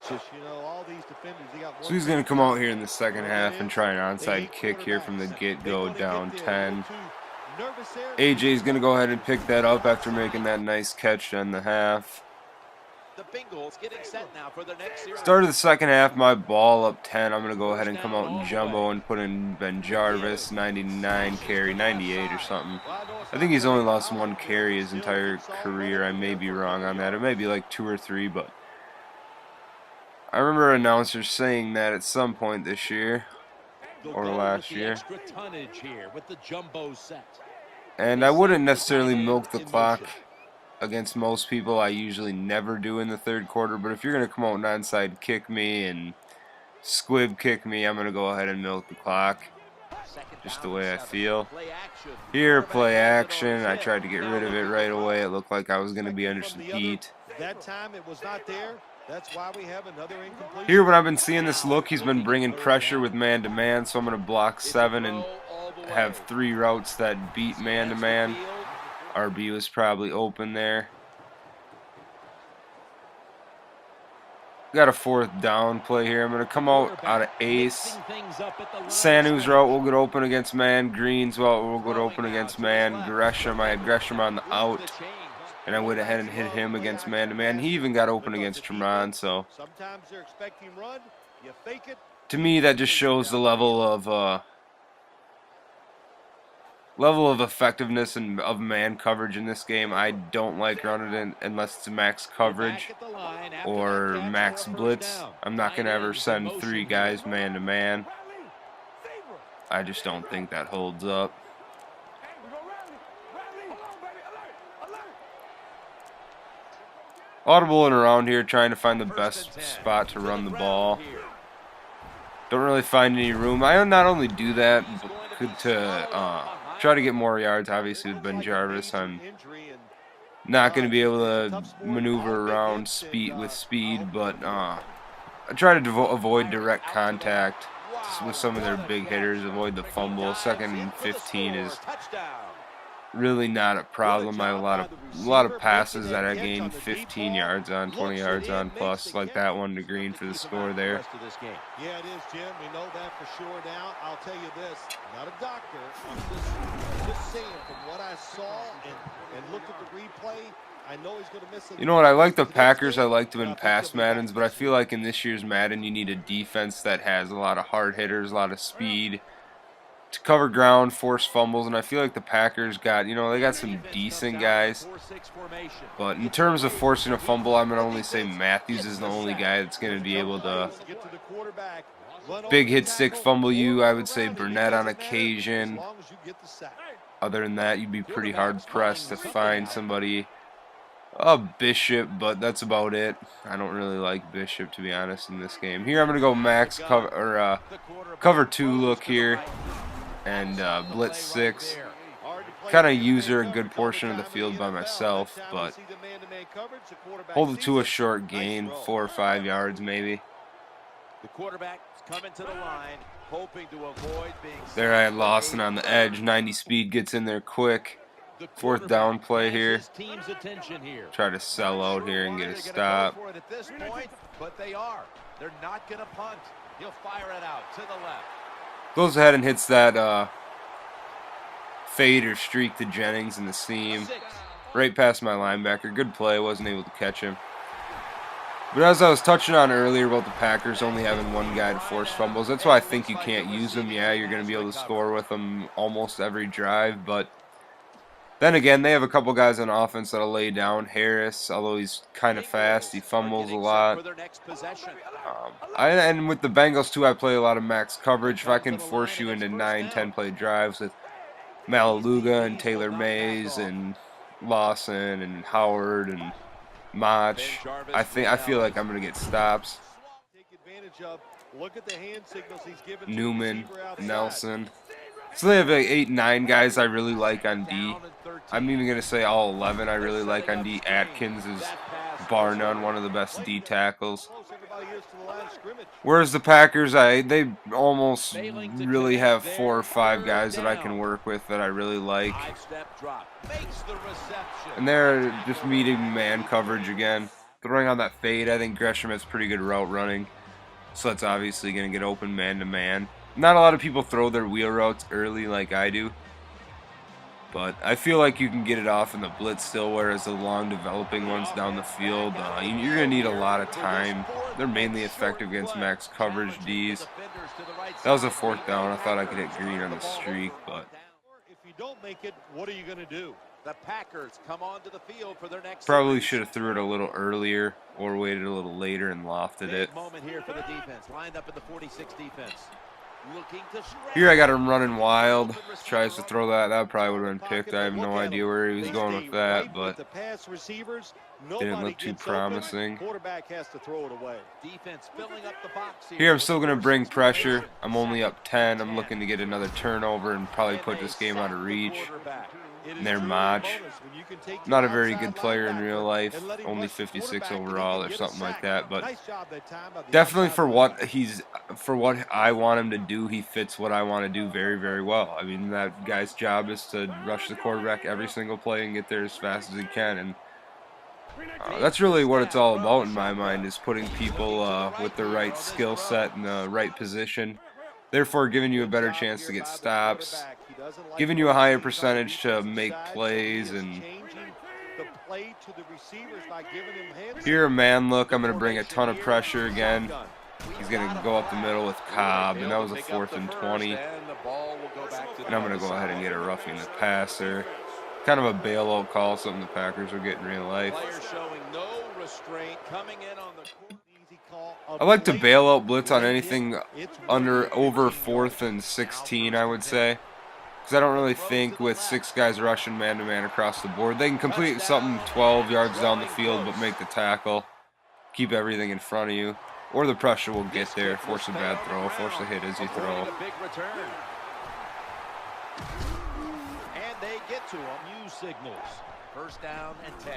So he's going to come out here in the second half and try an onside kick here from the get-go, down 10. AJ's going to go ahead and pick that up after making that nice catch to end the half. Start of the second half, my ball up 10. I'm going to go ahead and come out in jumbo and put in Ben Jarvis, 99 carry, 98 or something. I think he's only lost one carry his entire career. I may be wrong on that. It may be like 2 or 3, but I remember announcers saying that at some point this year or last year. And I wouldn't necessarily milk the clock against most people. I usually never do in the third quarter, but if you're going to come out and onside kick me and squib kick me, I'm going to go ahead and milk the clock, just the way I feel. Here, play action. I tried to get rid of it right away. It looked like I was going to be under some heat. That time it was not there. That's why we have another incompletion. Here, when I've been seeing this look, he's been bringing pressure with man-to-man, so I'm going to block 7 and have 3 routes that beat man-to-man. RB was probably open there. Got a 4th down play here. I'm going to come out of ace. Sanu's route will get open against man. Green's route will get open against man. Gresham, I had Gresham on the out, and I went ahead and hit him against man-to-man. He even got open against Tremont, so to me that just shows the level of effectiveness and of man coverage in this game. I don't like running it unless it's max coverage or max blitz. I'm not going to ever send 3 guys man-to-man. I just don't think that holds up. Audibling around here, trying to find the best spot to run the ball. Don't really find any room. I not only do that but to try to get more yards, obviously, with Ben Jarvis. I'm not going to be able to maneuver around with speed, but I try to avoid direct contact with some of their big hitters, avoid the fumble. 2nd and 15 is really not a problem. I have a lot of passes that I gained 15 yards on, 20 yards on plus, like that one to Green for the score there. Yeah, it is, Jim. We know that for sure now. I'll tell you this, not a doctor. I'm just saying from what I saw and looked at the replay, I know he's going to miss it. You know what? I like the Packers. I like them in past Maddens, but I feel like in this year's Madden, you need a defense that has a lot of hard hitters, a lot of speed, to cover ground, force fumbles, and I feel like the Packers got, they got some decent guys. But in terms of forcing a fumble, I'm going to only say Matthews is the only guy that's going to be able to big hit stick fumble you. I would say Burnett on occasion. Other than that, you'd be pretty hard pressed to find somebody. Bishop, but that's about it. I don't really like Bishop, to be honest, in this game. Here I'm going to go max cover 2 look here. And blitz 6. Kind of user a good portion of the field by myself, but hold it to a short gain, 4 or 5 yards maybe. There I had Lawson on the edge. 90 speed gets in there quick. 4th down play here. Try to sell out here and get a stop. Goes ahead and hits that fade or streak to Jennings in the seam. Right past my linebacker. Good play. Wasn't able to catch him. But as I was touching on earlier about the Packers only having 1 guy to force fumbles, that's why I think you can't use them. Yeah, you're going to be able to score with them almost every drive, but then again, they have a couple guys on offense that'll lay down. Harris, although he's kind of fast, he fumbles a lot. And with the Bengals, too, I play a lot of max coverage. If I can force you into 9, 10-play drives with Malaluga and Taylor Mays and Lawson and Howard and Mach, I feel like I'm going to get stops. Newman, Nelson. So they have like 8, 9 guys I really like on D. I'm even going to say all 11 I really like on D. Atkins is bar none one of the best D tackles. Whereas the Packers, they almost really have 4 or 5 guys that I can work with that I really like. And they're just meeting man coverage again. Throwing on that fade, I think Gresham has pretty good route running. So that's obviously going to get open man-to-man. Not a lot of people throw their wheel routes early like I do. But I feel like you can get it off in the blitz still, whereas the long developing ones down the field, you're going to need a lot of time. They're mainly effective against max coverage Ds. That was a 4th down. I thought I could hit green on the streak, but if you don't make it, what are you going to do? The Packers come onto the field for their next probably should have threw it a little earlier or waited a little later and lofted it. Moment here for the defense, lined up in the 46 defense. Here I got him running wild. Tries to throw that. That probably would have been picked. I have no idea where he was going with that, but didn't look too promising. Here I'm still going to bring pressure. I'm only up 10. I'm looking to get another turnover and probably put this game out of reach. And their Mach. Not a very good player in real life. Only 56 overall or something like that. But definitely for what I want him to do, he fits what I want to do very, very well. I mean, that guy's job is to rush the quarterback every single play and get there as fast as he can. And that's really what it's all about in my mind, is putting people with the right skill set in the right position. Therefore, giving you a better chance to get stops, giving you a higher percentage to make plays. And here, a man look, I'm going to bring a ton of pressure again. He's going to go up the middle with Cobb, and that was a 4th and 20. And I'm going to go ahead and get a roughing the passer. Kind of a bailout call, something the Packers are getting in real life. I like to bail out blitz on anything over 4th and 16, I would say. Because I don't really think with 6 guys rushing man-to-man across the board, they can complete something 12 yards down the field but make the tackle, keep everything in front of you. Or the pressure will get there, force a bad throw, force a hit as you throw. And they get to him. Use signals. 1st down and 10.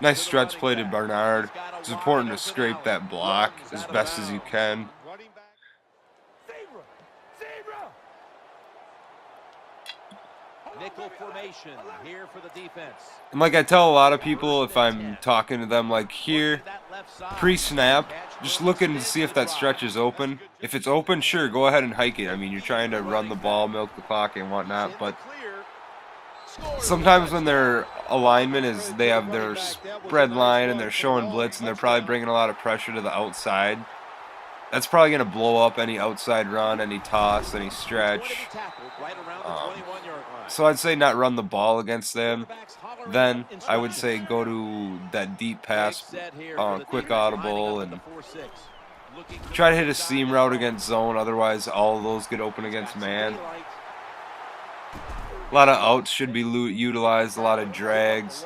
Nice stretch play to Bernard. It's important to scrape that block as best as you can. Nickel formation here for the defense. And like I tell a lot of people, if I'm talking to them, like here, pre-snap, just looking to see if that stretch is open. If it's open, sure, go ahead and hike it. I mean, you're trying to run the ball, milk the clock, and whatnot, but sometimes when their alignment is, they have their spread line and they're showing blitz and they're probably bringing a lot of pressure to the outside, that's probably going to blow up any outside run, any toss, any stretch. So I'd say not run the ball against them. Then I would say go to that deep pass, quick audible, and try to hit a seam route against zone. Otherwise, all of those get open against man. A lot of outs should be utilized, a lot of drags.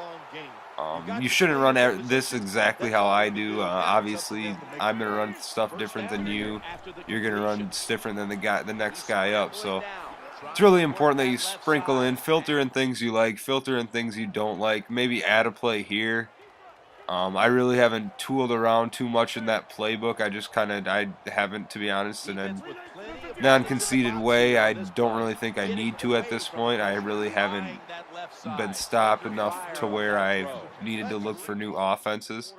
You shouldn't run this exactly how I do. Obviously, I'm going to run stuff different than you. You're going to run different than the next guy up. So it's really important that you sprinkle in, filter in things you like, filter in things you don't like. Maybe add a play here. I really haven't tooled around too much in that playbook. I haven't, to be honest, in a non-conceited way. I don't really think I need to at this point. I really haven't been stopped enough to where I've needed to look for new offenses.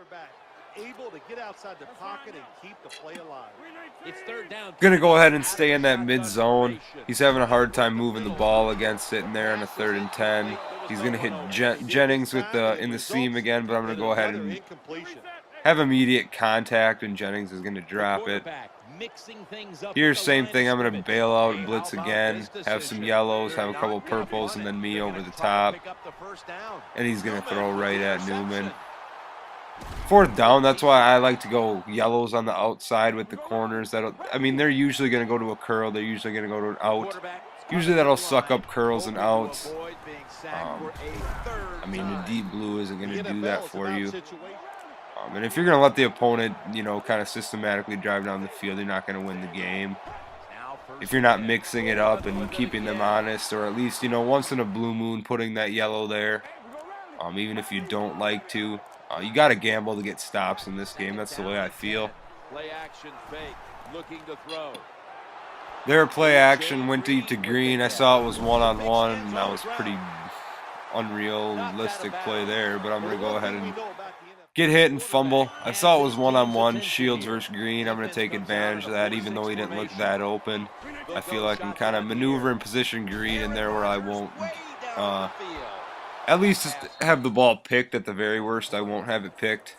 Gonna go ahead and stay in that mid zone. He's having a hard time moving the ball against it, and there on a 3rd and 10. He's gonna hit Jennings with in the seam again, but I'm gonna go ahead and have immediate contact, and Jennings is gonna drop it. Here's same thing. I'm gonna bail out and blitz again. Have some yellows, have a couple purples, and then me over the top. And he's gonna throw right at Newman. 4th down, that's why I like to go yellows on the outside with the corners. I mean, they're usually going to go to a curl. They're usually going to go to an out. Usually that'll suck up curls and outs. I mean, the deep blue isn't going to do that for you. And if you're going to let the opponent, kind of systematically drive down the field, you're not going to win the game. If you're not mixing it up and keeping them honest, or at least, once in a blue moon, putting that yellow there, even if you don't like to. You got to gamble to get stops in this game. That's the way I feel. Play action fake, looking to throw. Their play action went deep to green. I saw it was one-on-one, and that was pretty unrealistic play there. But I'm going to go ahead and get hit and fumble. I saw it was one-on-one, Shields versus Green. I'm going to take advantage of that, even though he didn't look that open. I feel like I can kind of maneuver and position Green in there where I won't, at least just have the ball picked. At the very worst, I won't have it picked.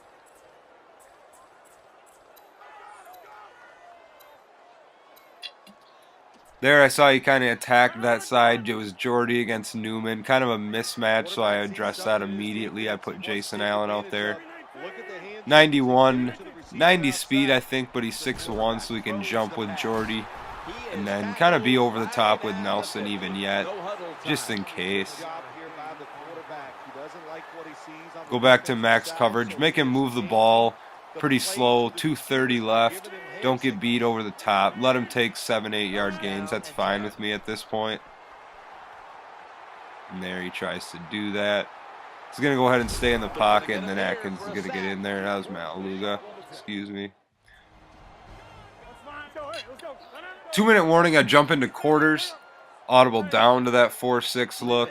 There, I saw he kind of attacked that side. It was Jordy against Newman. Kind of a mismatch, so I addressed that immediately. I put Jason Allen out there. 91, 90 speed, I think, but he's 6'1", so he can jump with Jordy. And then kind of be over the top with Nelson even yet, just in case. Go back to max coverage. Make him move the ball pretty slow. 2:30 left. Don't get beat over the top. Let him take 7-8 yard gains. That's fine with me at this point. And there he tries to do that. He's going to go ahead and stay in the pocket, and then Atkins is going to get in there. That was Malaluga. Excuse me. 2-minute warning. I jump into quarters. Audible down to that 4-6 look.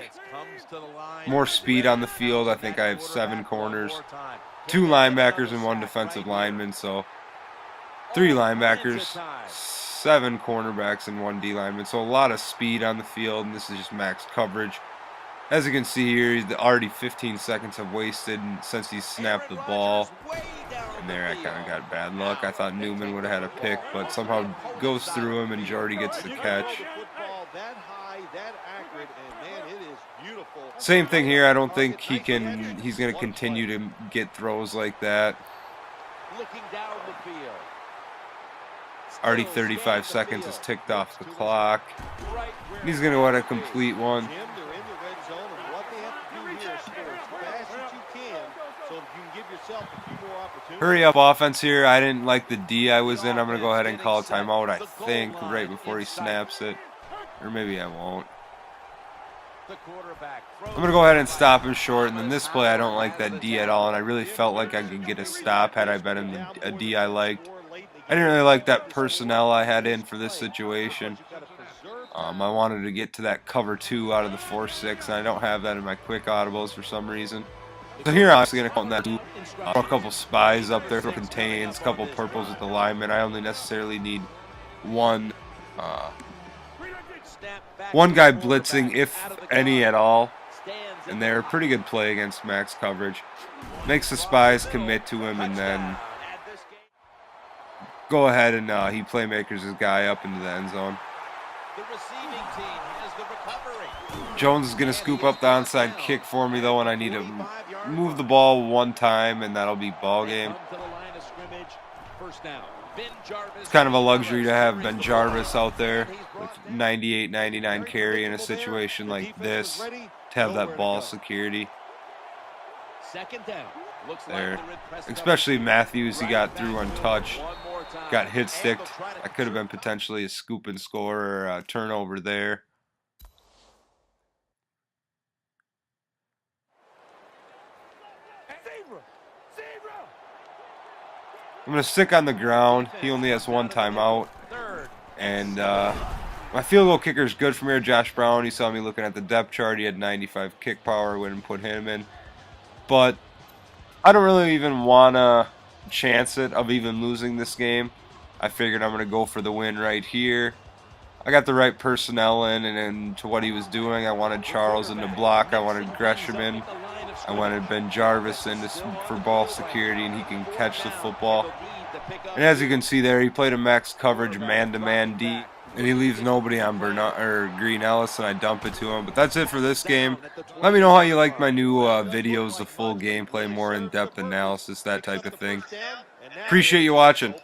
More speed on the field. I think I have 7 corners. 2 linebackers and 1 defensive lineman, so 3 linebackers, 7 cornerbacks, and 1 D lineman. So a lot of speed on the field, and this is just max coverage. As you can see here, already 15 seconds have wasted since he snapped the ball. And there I kind of got bad luck. I thought Newman would have had a pick, but somehow goes through him, and Jordy gets the catch. Same thing here. I don't think he's going to continue to get throws like that. Already 35 seconds has ticked off the clock. He's going to want to complete one. Hurry up offense here. I didn't like the D I was in. I'm going to go ahead and call a timeout, I think, right before he snaps it. Or maybe I won't. I'm going to go ahead and stop him short, and then this play I don't like that D at all, and I really felt like I could get a stop had I been in a D I liked. I didn't really like that personnel I had in for this situation. I wanted to get to that cover 2 out of the 4-6, and I don't have that in my quick audibles for some reason. So here I'm going to call that a couple spies up there for contains, a couple purples with the lineman. I only necessarily need one guy blitzing, if any at all. And they're a pretty good play against max coverage. Makes the spies commit to him, and then go ahead and he playmakers his guy up into the end zone. Jones is going to scoop up the onside kick for me, though, and I need to move the ball one time, and that'll be ball game. It's kind of a luxury to have Ben Jarvis out there with 98, 99 carry in a situation like this, to have that ball security. There. Especially Matthews, he got through untouched, got hit sticked. That could have been potentially a scoop and score or a turnover there. I'm going to stick on the ground. He only has 1 timeout. And my field goal kicker is good from here, Josh Brown. You saw me looking at the depth chart. He had 95 kick power. Wouldn't put him in. But I don't really even want to chance it of even losing this game. I figured I'm going to go for the win right here. I got the right personnel in, and to what he was doing, I wanted Charles in the block. I wanted Gresham in. I wanted Ben Jarvis in for ball security, and he can catch the football. And as you can see there, he played a max coverage man-to-man D, and he leaves nobody on Green Ellis, and I dump it to him. But that's it for this game. Let me know how you like my new videos, the full gameplay, more in-depth analysis, that type of thing. Appreciate you watching.